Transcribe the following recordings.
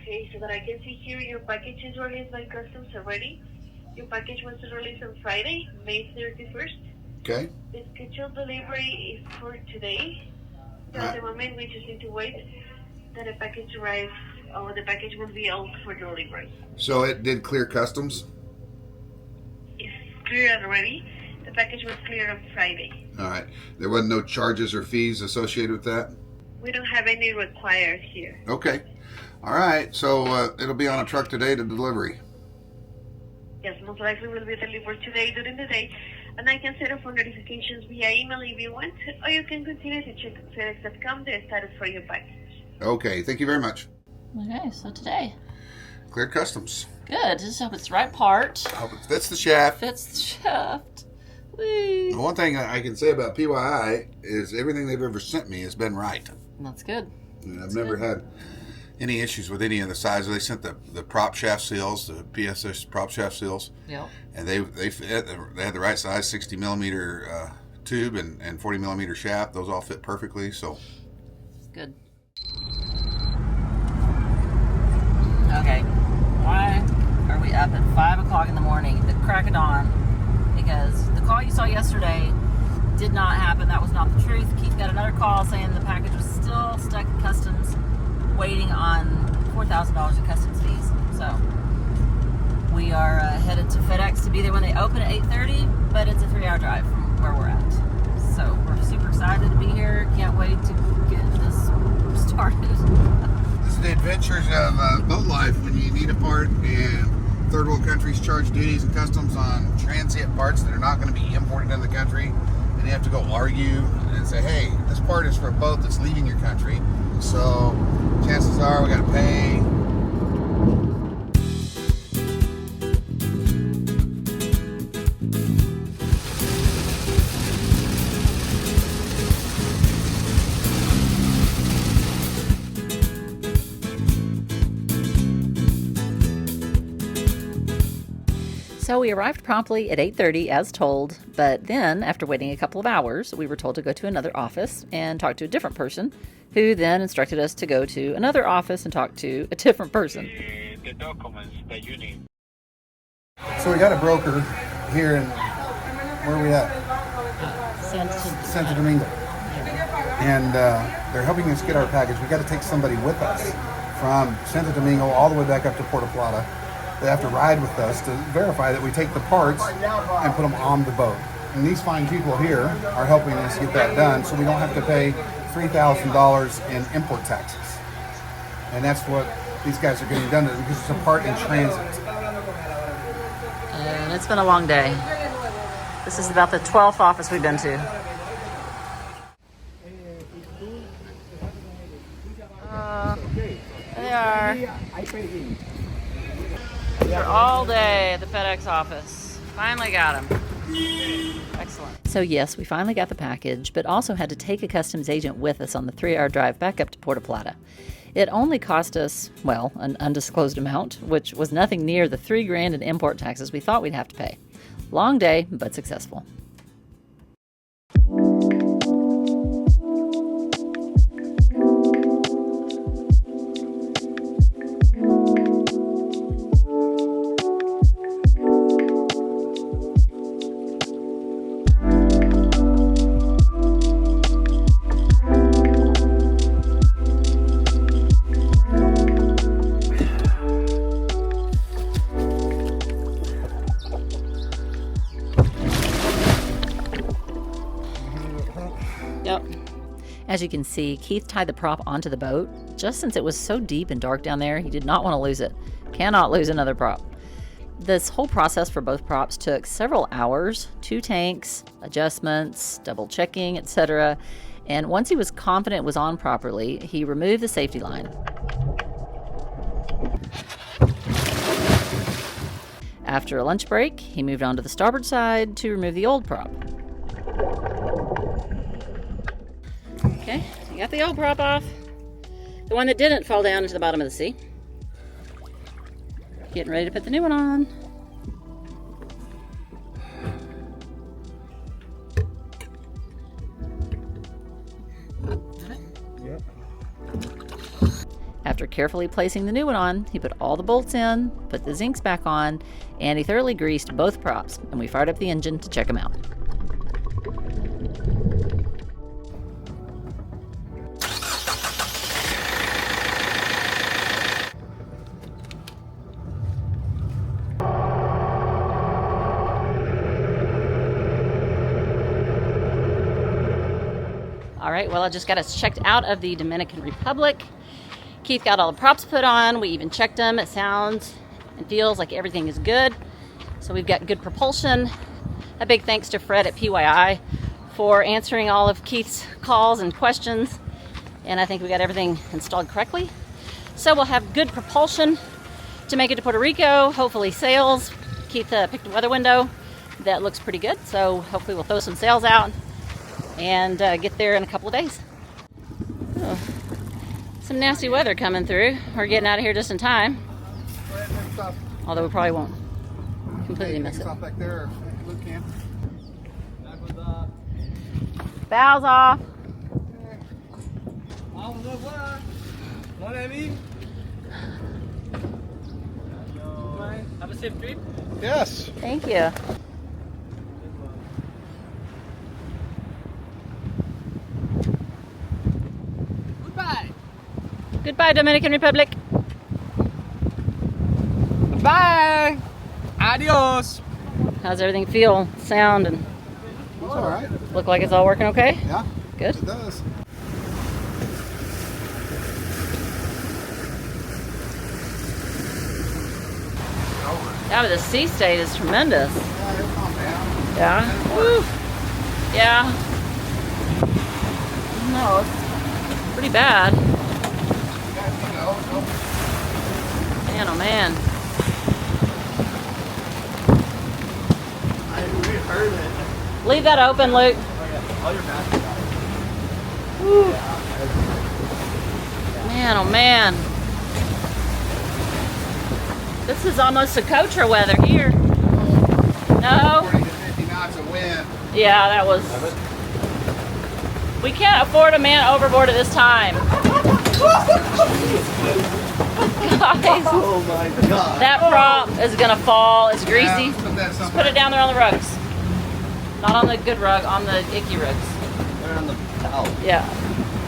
Okay, so that I can see here, your package is released by customs already. Your package was released on Friday, May 31st. Okay. The scheduled delivery is for today. So at the moment, we just need to wait that the package arrives, or the package will be out for delivery. So it did clear customs? It's cleared already. The package was cleared on Friday. All right. There wasn't no charges or fees associated with that? We don't have any required here. Okay. All right. So it'll be on a truck today to delivery? Yes, most likely will be delivered today during the day. And I can set up for notifications via email if you want, or you can continue to check FedEx.com the status for your package. Okay. Thank you very much. Okay, so today. Cleared customs. Good. Just hope it's the right part. I hope it fits the shaft. Fits the shaft. Whee. The one thing I can say about PYI is everything they've ever sent me has been right. That's good. And I've never had any issues with any of the sides. They sent the prop shaft seals, the PSS prop shaft seals. Yep. And they had the right size, 60 millimeter tube and 40 millimeter shaft. Those all fit perfectly. So good. Okay, why are we up at 5 o'clock in the morning, the crack of dawn? Because the call you saw yesterday did not happen. That was not the truth. Keith got another call saying the package was still stuck at customs, waiting on $4,000 in customs fees. So we are headed to FedEx to be there when they open at 8:30, but it's a 3-hour drive from where we're at. So we're super excited to be here. Can't wait to get this started. this is the adventures of boat life when you need a part and third world countries charge duties and customs on transient parts that are not going to be imported into the country, and you have to go argue and say, hey, this part is for a boat that's leaving your country, so chances are we got to pay. So we arrived promptly at 8:30 as told, but then after waiting a couple of hours, we were told to go to another office and talk to a different person, who then instructed us to go to another office and talk to a different person. The documents that you need. So we got a broker here in, where are we at? Santo Domingo. And they're helping us get our package. We got to take somebody with us from Santo Domingo all the way back up to Puerto. They have to ride with us to verify that we take the parts and put them on the boat. And these fine people here are helping us get that done so we don't have to pay $3,000 in import taxes. And that's what these guys are getting done because it's a part in transit. And it's been a long day. This is about the 12th office we've been to. There they are. They're all day at the FedEx office. Finally got them. Excellent. So yes, we finally got the package, but also had to take a customs agent with us on the 3-hour drive back up to Puerto Plata. It only cost us, well, an undisclosed amount, which was nothing near the $3,000 in import taxes we thought we'd have to pay. Long day, but successful. Yep. As you can see, Keith tied the prop onto the boat. Just since it was so deep and dark down there, he did not want to lose it. Cannot lose another prop. This whole process for both props took several hours, 2 tanks, adjustments, double checking, etc. And once he was confident it was on properly, he removed the safety line. After a lunch break, he moved on to the starboard side to remove the old prop. Okay, you got the old prop off. The one that didn't fall down into the bottom of the sea. Getting ready to put the new one on. After carefully placing the new one on, he put all the bolts in, put the zincs back on, and he thoroughly greased both props, and we fired up the engine to check them out. All right, well, I just got us checked out of the Dominican Republic. Keith got all the props put on. We even checked them. It sounds and feels like everything is good. So we've got good propulsion. A big thanks to Fred at PYI for answering all of Keith's calls and questions. And I think we got everything installed correctly. So we'll have good propulsion to make it to Puerto Rico. Hopefully sails. Keith picked a weather window that looks pretty good. So hopefully we'll throw some sails out and get there in a couple of days. Oh, some nasty weather coming through. We're getting out of here just in time. Although we probably won't completely miss it. Back there, Luke can. Bows off. Have a safe trip. Yes. Thank you. Goodbye, Dominican Republic. Bye. Adios. How's everything feel, sound, and It's all right. look like it's all working okay? Yeah. Good. It does. Yeah, but the sea state is tremendous. Yeah, it'll calm down. Yeah. Woo. Yeah. No, it's pretty bad. Man, oh man. We heard it. Leave that open, Luke. All your batteries. Woo. Man, oh man. This is almost Socotra weather here. No? 40 to 50 knots of wind. Yeah, that was... We can't afford a man overboard at this time. Guys, Oh my God. that prop is gonna fall. It's greasy. Yeah, put that Just somewhere. put it down there on the rugs. Not on the good rug, on the icky rugs. Put it on the towel. Yeah.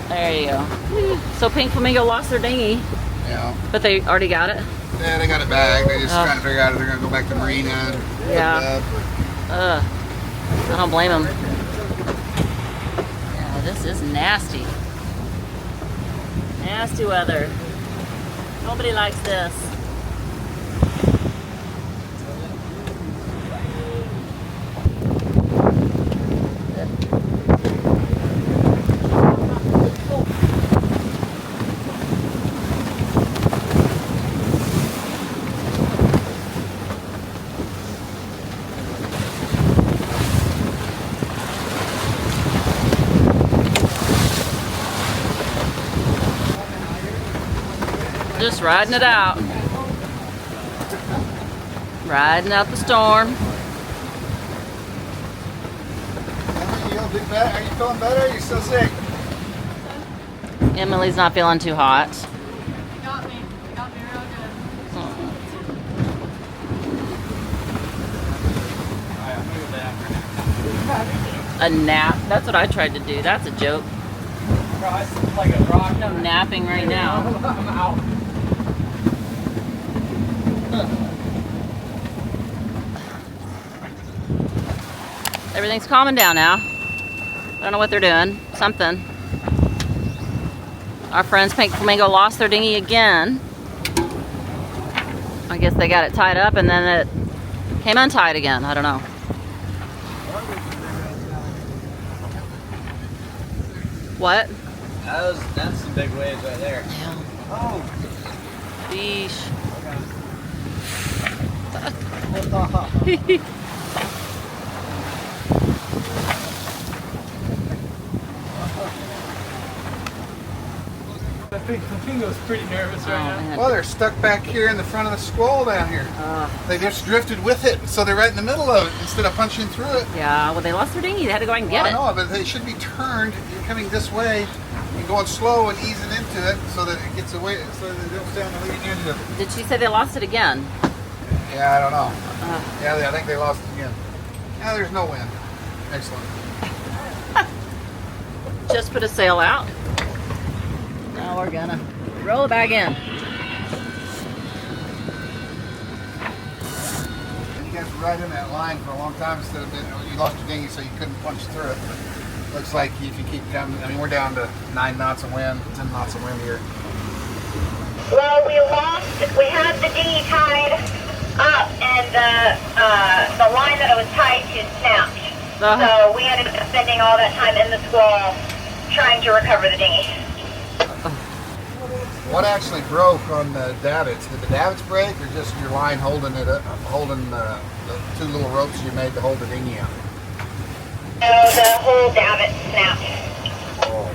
There you go. So Pink Flamingo lost their dinghy, Yeah. but they already got it. Yeah, they got it back. They just Oh. trying to figure out if they're going to go back to Marina. And Yeah. I don't blame them. Yeah, this is nasty. Nasty weather. Nobody likes this. Just riding it out. Riding out the storm. You do better? Are you feeling better? Or are you still sick? Emily's not feeling too hot. You got me. You got me real good. A nap. That's what I tried to do. That's a joke. Like a rock. No napping right now. I'm out. Everything's calming down now. I don't know what they're doing. Something. Our friends Pink Flamingo lost their dinghy again. I guess they got it tied up and then it came untied again. I don't know. What? That's some big waves right there. Yeah. Oh. Sheesh. I think Flamingo's pretty nervous right now. man. Well, they're stuck back here in the front of the squall down here. They just drifted with it, so they're right in the middle of it instead of punching through it. Yeah, well, they lost their dinghy. They had to go and get I it. know, but they should be turned. You're coming this way and going slow and easing into to it so that it gets away, so that they don't stay on the leading edge of it. Did she say they lost it again? Yeah, I don't know. Yeah, I think they lost it again. Yeah, there's no wind. Excellent. Just put a sail out. Now we're gonna roll it back in. And you guys were right in that line for a long time instead of you lost your dinghy so you couldn't punch through it. But looks like if you keep down, I mean, we're down to 9 knots of wind, 10 knots of wind here. Well, we had the dinghy tied up and the line that it was tied to snapped. So we ended up spending all that time in the squall trying to recover the dinghy. What actually broke on the davits? Did the davits break, or just your line holding it up, holding the 2 little ropes you made to hold the dinghy on? So the whole davit snapped. Oh.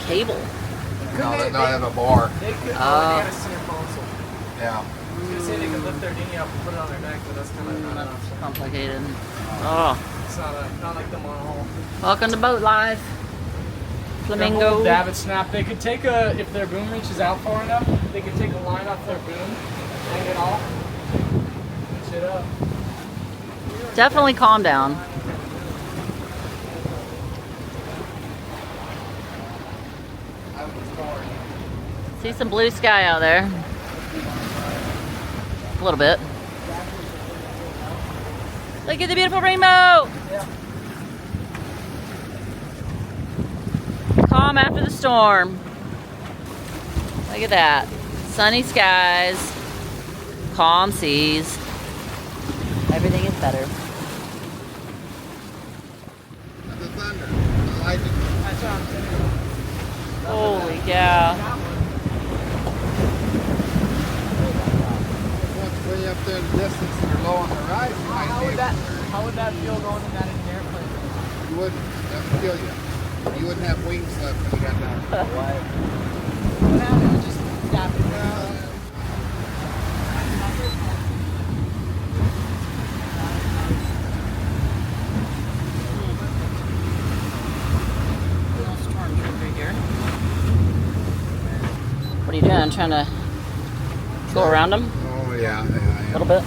Cable. No, they have a bar. They could had a center console. Yeah. I was gonna say they could lift their dinghy up and put it on their neck, but that's kind of not an option. Complicated. Oh. It's not like the monohull. Welcome to Boat Life. Flamingo. Davit snap. They could take if their boom reaches out far enough, they could take a line off their boom, hang it off, push it up. Definitely calm down. See some blue sky out there. A little bit. Look at the beautiful rainbow. Calm after the storm. Look at that. Sunny skies, calm seas. Everything is better. The thunder, the lightning. Holy cow. Once way up there in the distance and they're low on the horizon, you might see it. How would that feel going in that in an airplane? You wouldn't. That would kill you. You wouldn't have wings left when you got down. What happened? It just snapped it down. What are you doing? Trying to go around them? Oh, yeah. A little bit?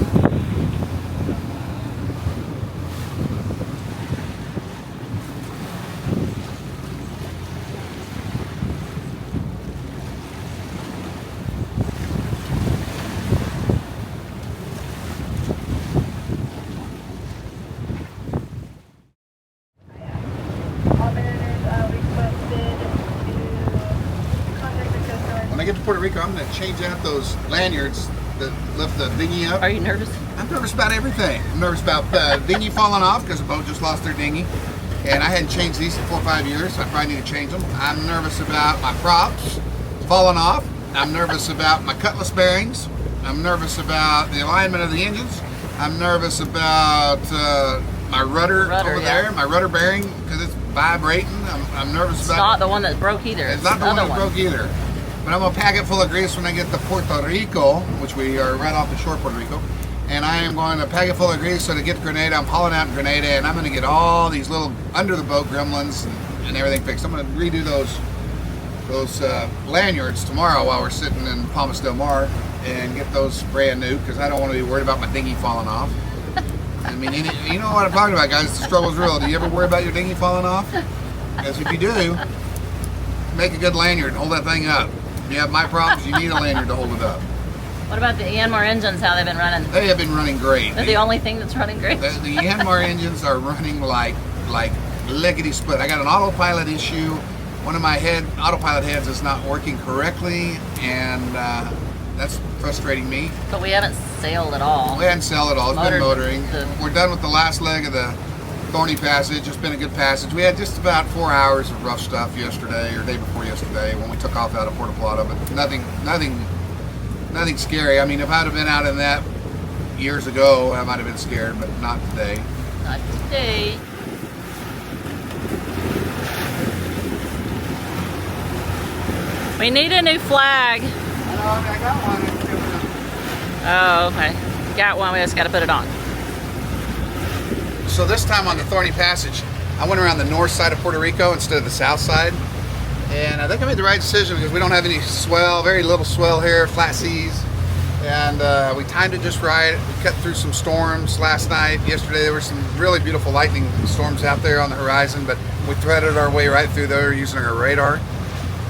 When I get to Puerto Rico, I'm going to change out those lanyards that lift the dinghy up. Are you nervous? I'm nervous about everything. I'm nervous about the dinghy falling off because the boat just lost their dinghy. And I hadn't changed these in 4 or 5 years, so I probably need to change them. I'm nervous about my props falling off. I'm nervous about my cutlass bearings. I'm nervous about the alignment of the engines. I'm nervous about my rudder over there, my rudder bearing, because it's vibrating. I'm nervous It's about... not the one that broke either. It's not the one other that broke either. But I'm going to pack it full of grease when I get to Puerto Rico, which we are right off the shore of Puerto Rico. And I am going to pack it full of grease so to get to Grenada. I'm hauling out in Grenada, and I'm going to get all these little under-the-boat gremlins and everything fixed. I'm going to redo those lanyards tomorrow while we're sitting in Palmas del Mar and get those brand new because I don't want to be worried about my dinghy falling off. I mean, you know what I'm talking about, guys. The struggle's real. Do you ever worry about your dinghy falling off? Because if you do, make a good lanyard and hold that thing up. If you have my problems, you need a lanyard to hold it up. What about the Yanmar engines? How they've been running? They have been running great. They're the only thing that's running great. The Yanmar engines are running like lickety split. I got an autopilot issue. One of my autopilot heads is not working correctly, and that's frustrating me. But we haven't sailed at all. We hadn't sailed at all. It's been motoring. The- We're done with the last leg of the Thorny Passage. It's been a good passage. We had just about 4 hours of rough stuff yesterday or day before yesterday when we took off out of Puerto Plata, but nothing scary. I mean, if I'd have been out in that years ago, I might have been scared, but not today. Not today. We need a new flag. I got one. Oh, okay. Got one. We just got to put it on. So this time on the Thorny Passage, I went around the north side of Puerto Rico instead of the south side. And I think I made the right decision because we don't have any swell, very little swell here, flat seas. And we timed it just right. We cut through some storms last night. Yesterday there were some really beautiful lightning storms out there on the horizon, but we threaded our way right through there using our radar.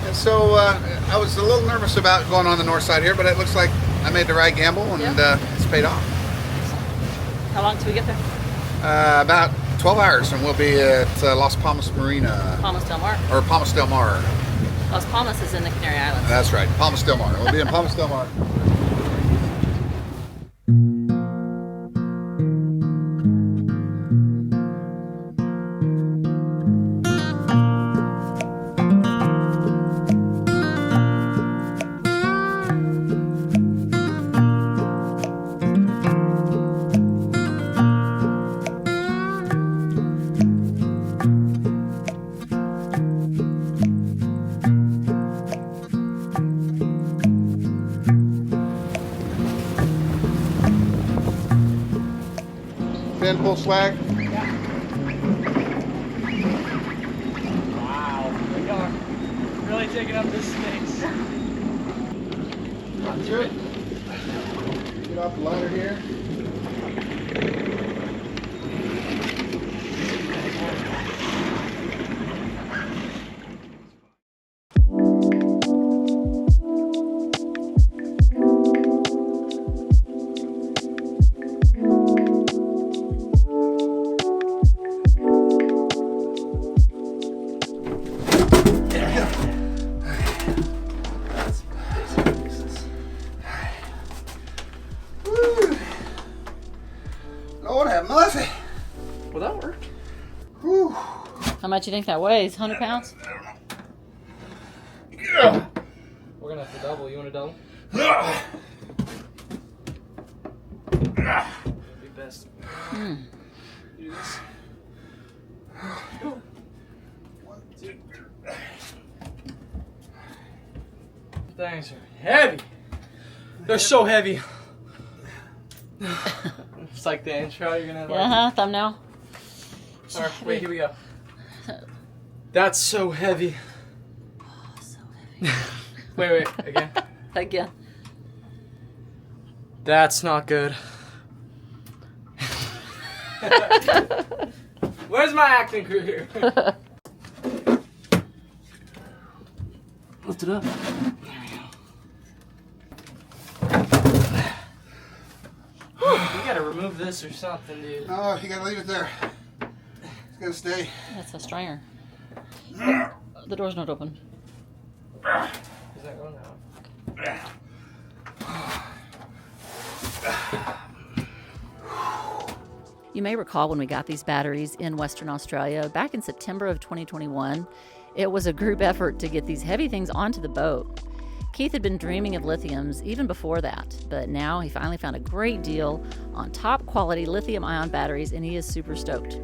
And so I was a little nervous about going on the north side here, but it looks like I made the right gamble, and it's paid off. How long till we get there? About 12 hours, and we'll be at Las Palmas Marina. Palmas del Mar. Or Palmas del Mar. Las Palmas is in the Canary Islands. That's right, Palmas del Mar. We'll be in Palmas del Mar. Fin full swag. Wow, we are really taking up this space. That's it. Get off the ladder here. Lord have mercy. Will that work? Whew. How much you think that weighs? 100 pounds? We're gonna have to double. You want to double? It'd be best. Do this. Things are heavy. They're so heavy. It's like the intro. You're gonna like. Thumbnail. All right, wait. Here we go. That's so heavy. Oh, so heavy. Wait. Again. Again. That's not good. Where's my acting crew here? Lift it up. We gotta remove this or something, dude. Oh, you gotta leave it there. It's gonna stay. That's a stringer. The door's not open. Is that going out? You may recall when we got these batteries in Western Australia back in September of 2021, it was a group effort to get these heavy things onto the boat. Keith had been dreaming of lithiums even before that, but now he finally found a great deal on top quality lithium ion batteries and he is super stoked.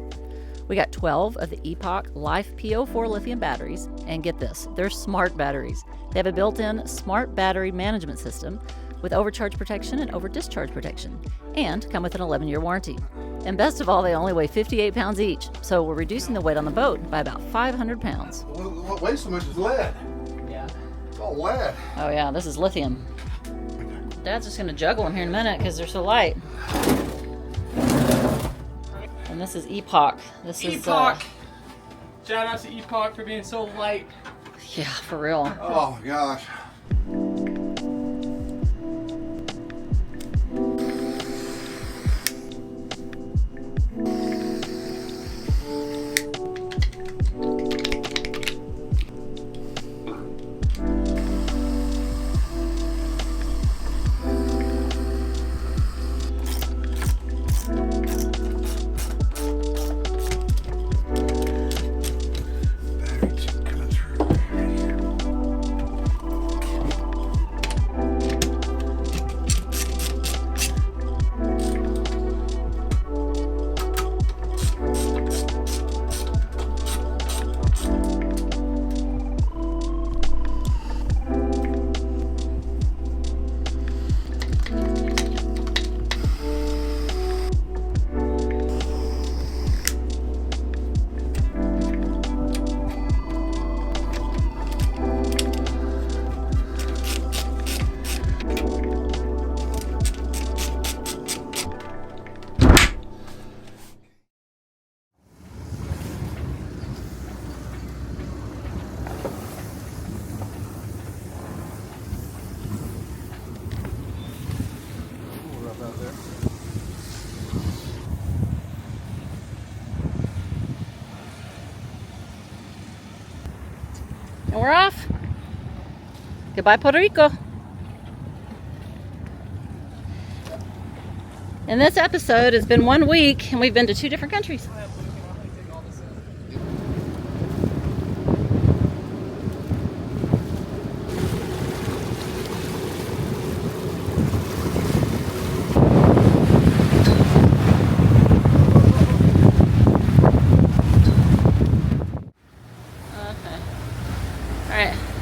We got 12 of the Epoch Life P04 lithium batteries, and get this, they're smart batteries. They have a built-in smart battery management system with overcharge protection and over discharge protection, and come with an 11-year warranty. And best of all, they only weigh 58 pounds each, so we're reducing the weight on the boat by about 500 pounds. What weighs so much is lead. Yeah. It's all lead. Oh yeah, this is lithium. Dad's just gonna juggle them here in a minute because they're so light. And this is Epoch. This is Epoch! Shout out to Epoch for being so light. yeah, for real. Oh gosh. Goodbye, Puerto Rico. And this episode has been 1 week, and we've been to 2 different countries.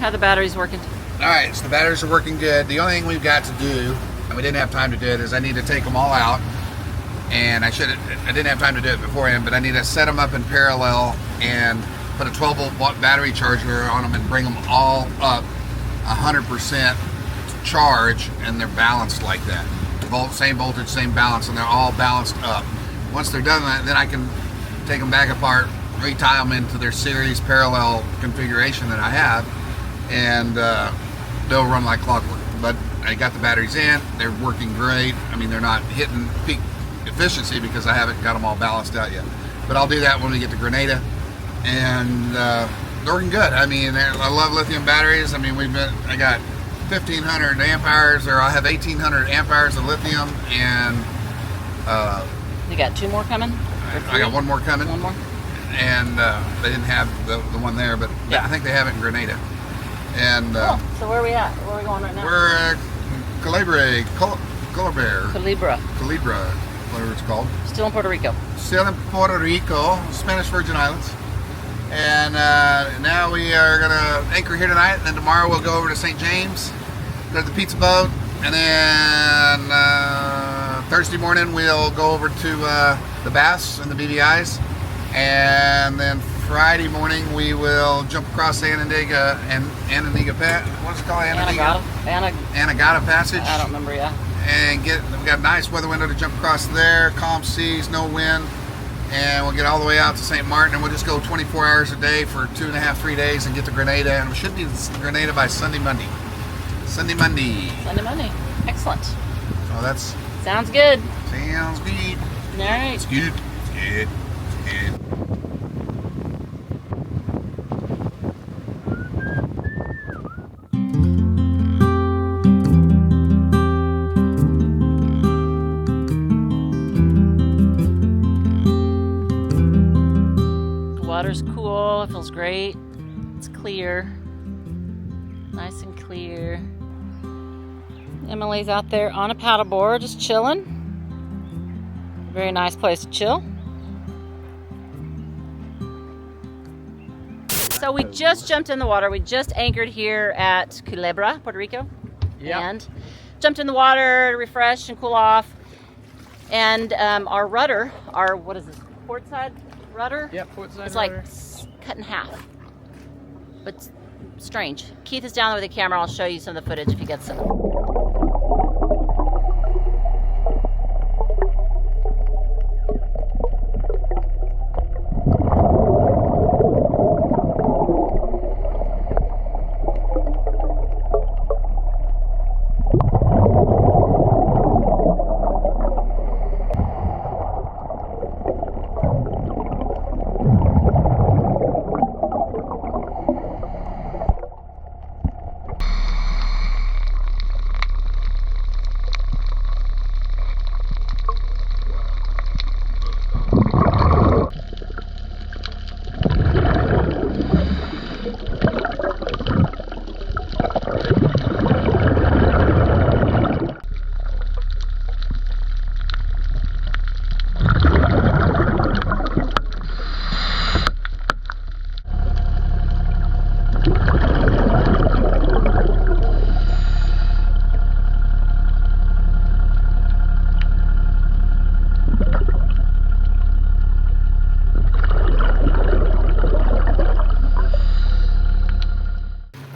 How the batteries working? All right, so the batteries are working good. The only thing we've got to do, and we didn't have time to do it, is I need to take them all out. And I didn't have time to do it beforehand, but I need to set them up in parallel and put a 12-volt battery charger on them and bring them all up 100% charge, and they're balanced like that. Same voltage, same balance, and they're all balanced up. Once they're done that, then I can take them back apart, retie them into their series parallel configuration that I have, and they'll run like clockwork. But I got the batteries in, they're working great. I mean, they're not hitting peak efficiency because I haven't got them all balanced out yet. But I'll do that when we get to Grenada, and they're working good. I mean, I love lithium batteries. I mean, I got 1,500 amp hours, or I have 1,800 amp hours of lithium, and you got 2 more coming? I got 1 more coming. 1 more? And they didn't have the one there, but yeah. I think they have it in Grenada. And cool. So where are we at? Where are we going right now? We're at Calibra, whatever it's called. Still in Puerto Rico. Still in Puerto Rico, Spanish Virgin Islands. And now we are going to anchor here tonight, and then tomorrow we'll go over to St. James, go to the pizza boat, and then Thursday morning we'll go over to the Bass and the BVIs. And then Friday morning we will jump across Antigua what is it called? Anegada Passage. I don't remember, yeah. And we've got a nice weather window to jump across there, calm seas, no wind, and we'll get all the way out to St. Martin, and we'll just go 24 hours a day for 2.5, 3 days and get to Grenada, and we should be in Grenada by Sunday, Monday. Excellent. So that's... Sounds good. Sounds good. All right. It's good. Good. The water's cool. It feels great. It's clear. Nice and clear. Emily's out there on a paddleboard, just chilling. Very nice place to chill. So we just jumped in the water. We just anchored here at Culebra, Puerto Rico. Yep. And jumped in the water to refresh and cool off. And our rudder, what is this, port side rudder? Yep, port side it's rudder. Like cut in half. But strange. Keith is down there with the camera. I'll show you some of the footage if he gets it.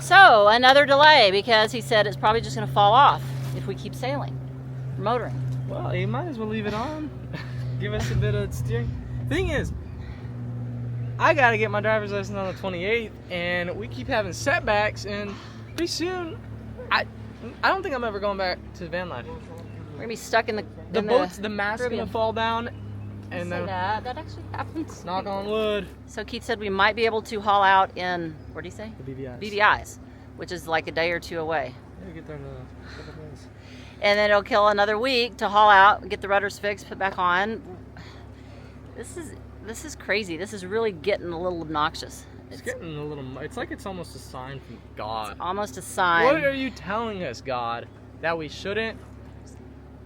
So another delay because he said it's probably just going to fall off if we keep sailing, motoring. Well, you might as well leave it on. Give us a bit of steering. Thing is, I got to get my driver's license on the 28th, and we keep having setbacks, and pretty soon, I don't think I'm ever going back to van life. We're going to be stuck in the mast's going to fall down, and then that actually happens. Knock on wood. So Keith said we might be able to haul out in, what did he say? The BVIs. BVIs, which is like a day or two away. Yeah, get there in a couple days. And then it'll kill another week to haul out, get the rudders fixed, put back on. This is crazy. This is really getting a little obnoxious. It's getting a little. It's like it's almost a sign from God. It's almost a sign. What are you telling us, God? That we shouldn't?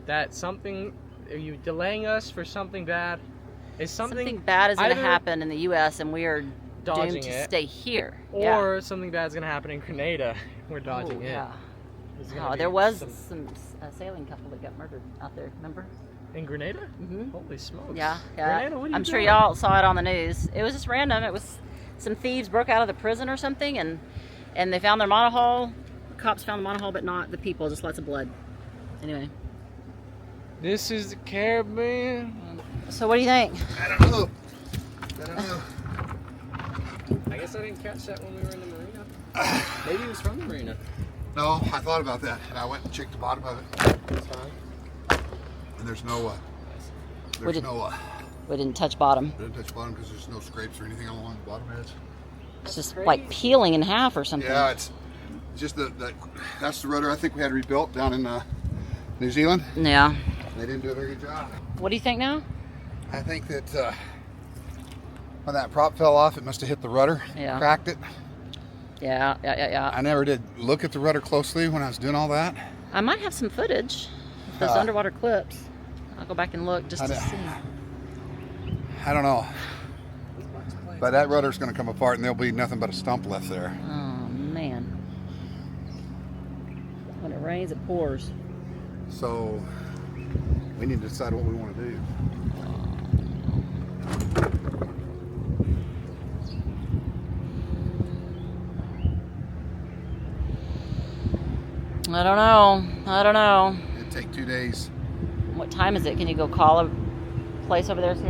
That something? Are you delaying us for something bad? Is something bad is going to happen in the U.S. and we are dodging doomed to it, stay here. or something bad's going to happen in Grenada. We're dodging it. Yeah. Oh, there was some sailing couple that got murdered out there. Remember? In Grenada? Mm-hmm. Holy smokes! Yeah. Grenada, what are you I'm sure doing? y'all saw it on the news. It was just random. It was some thieves broke out of the prison or something, and they found their monohull. The cops found the monohull, but not the people. Just lots of blood. Anyway. This is the Caribbean. So what do you think? I don't know. I guess I didn't catch that when we were in the marina. Maybe he was from the marina. No, I thought about that, and I went and checked the bottom of it. That's fine. And there's no We didn't touch bottom. didn't touch bottom because there's no scrapes or anything along the bottom edge. It's just like peeling in half or something. Yeah, it's just that's the rudder I think we had rebuilt down in New Zealand. Yeah. They didn't do a very good job. What do you think now? I think that when that prop fell off, it must have hit the rudder, Yeah. cracked it. Yeah. I never did look at the rudder closely when I was doing all that. I might have some footage of those underwater clips. I'll go back and look just to see. I don't know. But that rudder's going to come apart and there'll be nothing but a stump left there. Oh, man. When it rains, it pours. So we need to decide what we want to do. I don't know. It'd take 2 days. What time is it? Can you go call a place over there, see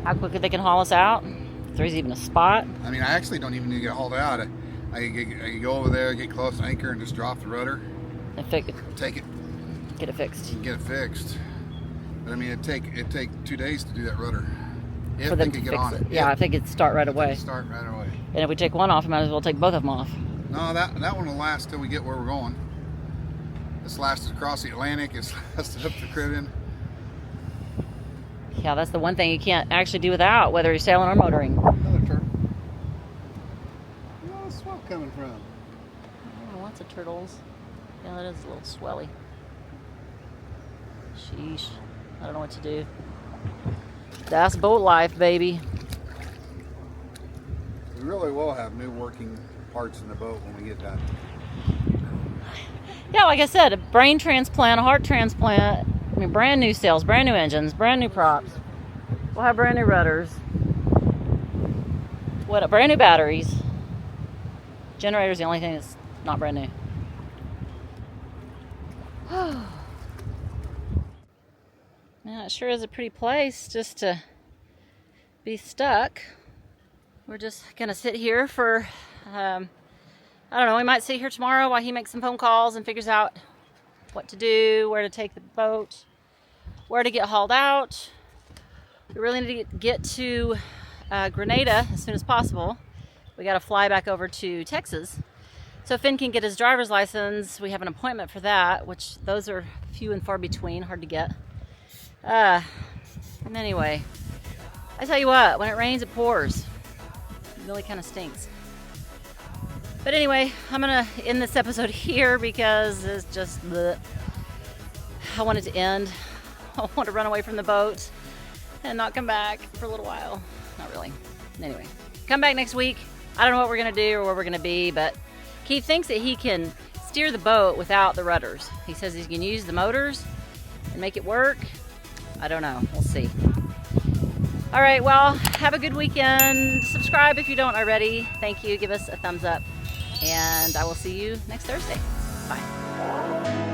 how quickly they can haul us out? If there's even a spot. I mean, I actually don't even need to get hauled out. I can go over there, get close to anchor, and just drop the rudder. And Take it. get it fixed. And get it fixed. But I mean, it'd take 2 days to do that rudder. If For they them could to get fix on it. it. Yeah, if they could start right away. Start right away. And if we take one off, we might as well take both of them off. No, that one will last till we get where we're going. It's lasted across the Atlantic. It's lasted up the Caribbean. Yeah, that's the one thing you can't actually do without, whether you're sailing or motoring. Another turtle. Where's the swell coming from? Oh, lots of turtles. Yeah, that is a little swelly. Sheesh. I don't know what to do. That's boat life, baby. We really will have new working parts in the boat when we get that. Yeah, like I said, a brain transplant, a heart transplant. I mean, brand new sails, brand new engines, brand new props. We'll have brand new rudders. Brand new batteries. Generator's the only thing that's not brand new. Man, it sure is a pretty place just to be stuck. We're just gonna sit here for, I don't know, we might sit here tomorrow while he makes some phone calls and figures out what to do, where to take the boat, where to get hauled out. We really need to get to Grenada as soon as possible. We got to fly back over to Texas. So Finn can get his driver's license. We have an appointment for that, which those are few and far between, hard to get. And anyway, I tell you what, when it rains, it pours. It really kind of stinks. But anyway, I'm going to end this episode here because it's just bleh. I want it to end. I want to run away from the boat and not come back for a little while. Not really. Anyway, come back next week. I don't know what we're going to do or where we're going to be, but Keith thinks that he can steer the boat without the rudders. He says he can use the motors and make it work. I don't know. We'll see. All right, well, have a good weekend. Subscribe if you don't already. Thank you. Give us a thumbs up. And I will see you next Thursday. Bye.